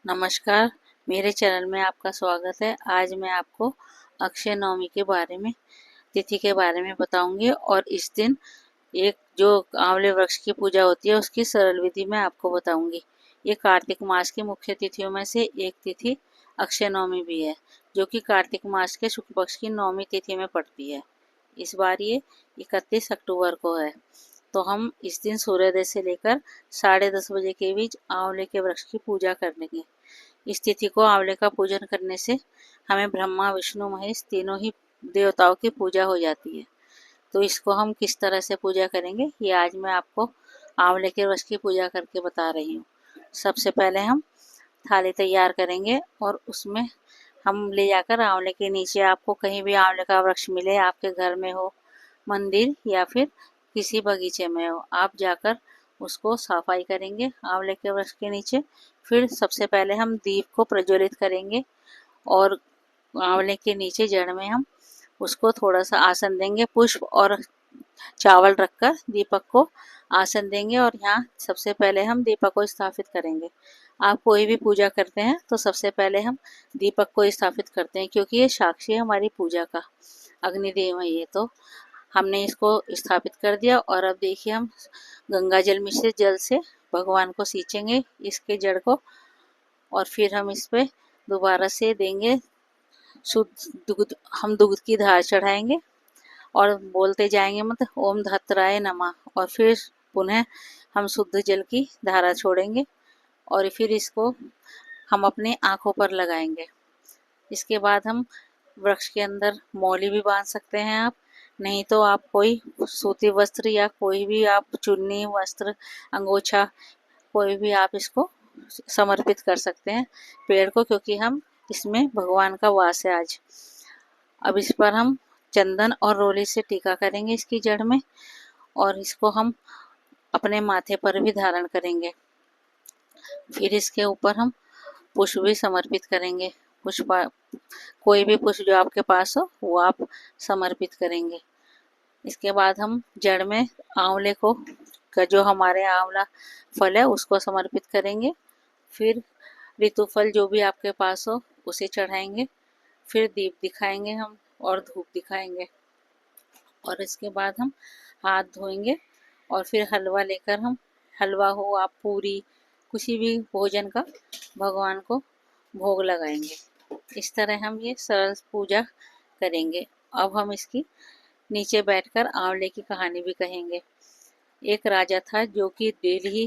नमस्कार, मेरे चैनल में आपका स्वागत है। आज मैं आपको अक्षय नवमी के बारे में तिथि के बारे में बताऊंगी और इस दिन एक जो आंवले वृक्ष की पूजा होती है उसकी सरल विधि मैं आपको बताऊंगी। ये कार्तिक मास की मुख्य तिथियों में से एक तिथि अक्षय नवमी भी है, जो कि कार्तिक मास के शुक्ल पक्ष की नौवीं तिथि में पड़ती है। इस बार ये 31 अक्टूबर को है। तो हम इस दिन सूर्योदय से लेकर 10:30 बजे के बीच आंवले के वृक्ष की पूजा करेंगे। इस तिथि को आंवले का पूजन करने से हमें ब्रह्मा विष्णु महेश तीनों ही देवताओं की पूजा हो जाती है। तो इसको हम किस तरह से पूजा करेंगे ये आज मैं आपको आंवले के वृक्ष की पूजा करके बता रही हूँ। सबसे पहले हम थाली तैयार करेंगे और उसमें हम ले जाकर आंवले के नीचे, आपको कहीं भी आंवले का वृक्ष मिले, आपके घर में हो, मंदिर या फिर किसी बगीचे में हो, आप जाकर उसको सफाई करेंगे आंवले के वृक्ष के नीचे। फिर सबसे पहले हम दीप को प्रज्वलित करेंगे और आंवले के नीचे जड़ में हम उसको थोड़ा सा आसन देंगे, पुष्प और चावल रखकर दीपक को आसन देंगे और यहाँ सबसे पहले हम दीपक को स्थापित करेंगे। आप कोई भी पूजा करते हैं तो सबसे पहले हम दीपक को स्थापित करते हैं, क्योंकि ये साक्षी है हमारी पूजा का, अग्निदेव है ये। तो हमने इसको स्थापित कर दिया और अब देखिए हम गंगा जल मिश्रित जल से भगवान को सींचेंगे इसके जड़ को, और फिर हम इस पे दोबारा से देंगे शुद्ध दूध। हम दूध की धार चढ़ाएंगे और बोलते जाएंगे मत ओम धत्राय नमः, और फिर पुनः हम शुद्ध जल की धारा छोड़ेंगे और फिर इसको हम अपनी आँखों पर लगाएंगे। इसके बाद हम वृक्ष के अंदर मौली भी बांध सकते हैं आप, नहीं तो आप कोई सूती वस्त्र या कोई भी आप चुन्नी वस्त्र अंगोछा कोई भी आप इसको समर्पित कर सकते हैं पेड़ को, क्योंकि हम इसमें भगवान का वास है आज। अब इस पर हम चंदन और रोली से टीका करेंगे इसकी जड़ में, और इसको हम अपने माथे पर भी धारण करेंगे। फिर इसके ऊपर हम पुष्प भी समर्पित करेंगे। पुष्प कोई भी पुष्प जो आपके पास हो वो आप समर्पित करेंगे। इसके बाद हम जड़ में आंवले को का जो हमारे आंवला फल है उसको समर्पित करेंगे। फिर ऋतु फल जो भी आपके पास हो उसे चढ़ाएंगे। फिर दीप दिखाएंगे हम और धूप दिखाएंगे, और इसके बाद हम हाथ धोएंगे और फिर हलवा लेकर हम, हलवा हो आप पूरी किसी भी भोजन का, भगवान को भोग लगाएंगे। इस तरह हम ये सरल पूजा करेंगे। अब हम इसकी नीचे बैठकर आंवले की कहानी भी कहेंगे। एक राजा था जो कि डेली ही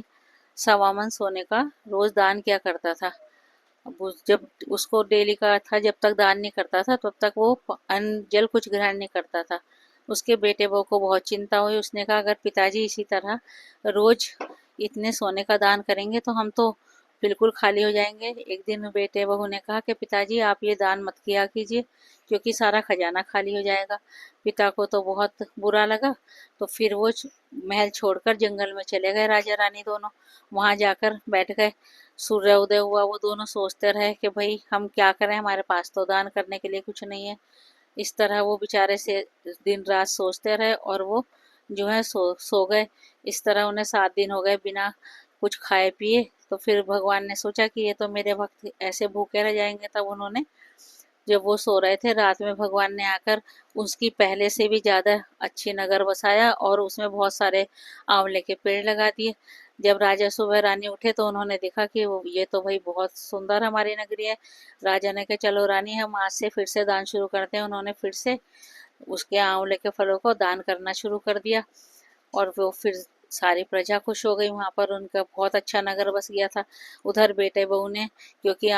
1.25 मन सोने का रोज दान किया करता था। अब जब उसको डेली का था, जब तक दान नहीं करता था तब तक वो अन्न जल कुछ ग्रहण नहीं करता था। उसके बेटे बहू को बहुत चिंता हुई। उसने कहा अगर पिताजी इसी तरह रोज इतने सोने का दान करेंगे तो हम तो बिल्कुल खाली हो जाएंगे। एक दिन बेटे बहू ने कहा कि पिताजी आप ये दान मत किया कीजिए, क्योंकि सारा खजाना खाली हो जाएगा। पिता को तो बहुत बुरा लगा, तो फिर वो महल छोड़कर जंगल में चले गए राजा रानी दोनों। वहां जाकर बैठ गए। सूर्य उदय हुआ, वो दोनों सोचते रहे कि भाई हम क्या करें, हमारे पास तो दान करने के लिए कुछ नहीं है। इस तरह वो बेचारे से दिन रात सोचते रहे और वो जो है सो गए। इस तरह उन्हें 7 दिन हो गए बिना कुछ खाए पिए। तो फिर भगवान ने सोचा कि ये तो मेरे भक्त ऐसे भूखे रह जाएंगे। तब उन्होंने, जब वो सो रहे थे रात में, भगवान ने आकर उसकी पहले से भी ज़्यादा अच्छी नगर बसाया और उसमें बहुत सारे आंवले के पेड़ लगा दिए। जब राजा सुबह रानी उठे तो उन्होंने देखा कि ये तो भाई बहुत सुंदर हमारी नगरी है। राजा ने कहा चलो रानी हम आज से फिर से दान शुरू करते हैं। उन्होंने फिर से उसके आंवले के फलों को दान करना शुरू कर दिया और वो फिर सारी प्रजा खुश हो गई। वहाँ पर उनका बहुत अच्छा नगर बस गया था। उधर बेटे बहू ने, क्योंकि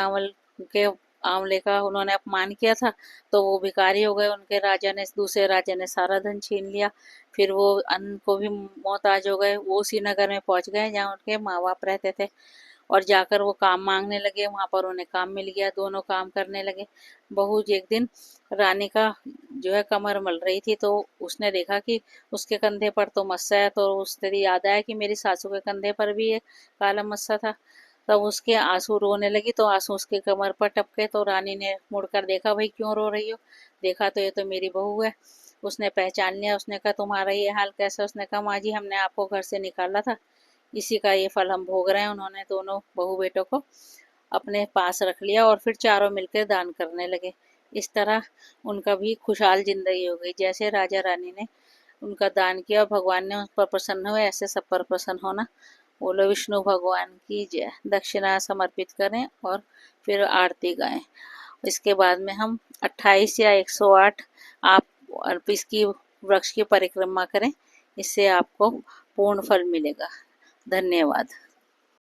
आंवले का उन्होंने अपमान किया था, तो वो भिखारी हो गए। उनके राजा ने, दूसरे राजा ने सारा धन छीन लिया। फिर वो अन्न को भी मोहताज हो गए। वो उसी नगर में पहुंच गए जहाँ उनके माँ बाप रहते थे, और जाकर वो काम मांगने लगे। वहाँ पर उन्हें काम मिल गया, दोनों काम करने लगे। बहू एक दिन रानी का जो है कमर मल रही थी, तो उसने देखा कि उसके कंधे पर तो मस्सा है। तो उसने याद आया कि मेरी सासू के कंधे पर भी ये काला मस्सा था। तब उसके आंसू रोने लगी, तो आंसू उसके कमर पर टपके। तो रानी ने मुड़कर देखा, भाई क्यों रो रही हो? देखा तो ये तो मेरी बहू है। उसने पहचान लिया। उसने कहा तुम्हारा ये हाल कैसा? उसने कहा माँ जी हमने आपको घर से निकाला था, इसी का ये फल हम भोग रहे हैं। उन्होंने दोनों बहू बेटों को अपने पास रख लिया और फिर चारों मिलकर दान करने लगे। इस तरह उनका भी खुशहाल जिंदगी हो गई। जैसे राजा रानी ने उनका दान किया और भगवान ने उन पर प्रसन्न हुए, ऐसे सब पर प्रसन्न होना। बोलो विष्णु भगवान की जय। दक्षिणा समर्पित करें और फिर आरती गाएं। इसके बाद में हम 28 या 108 आप इसकी वृक्ष की परिक्रमा करें, इससे आपको पूर्ण फल मिलेगा। धन्यवाद।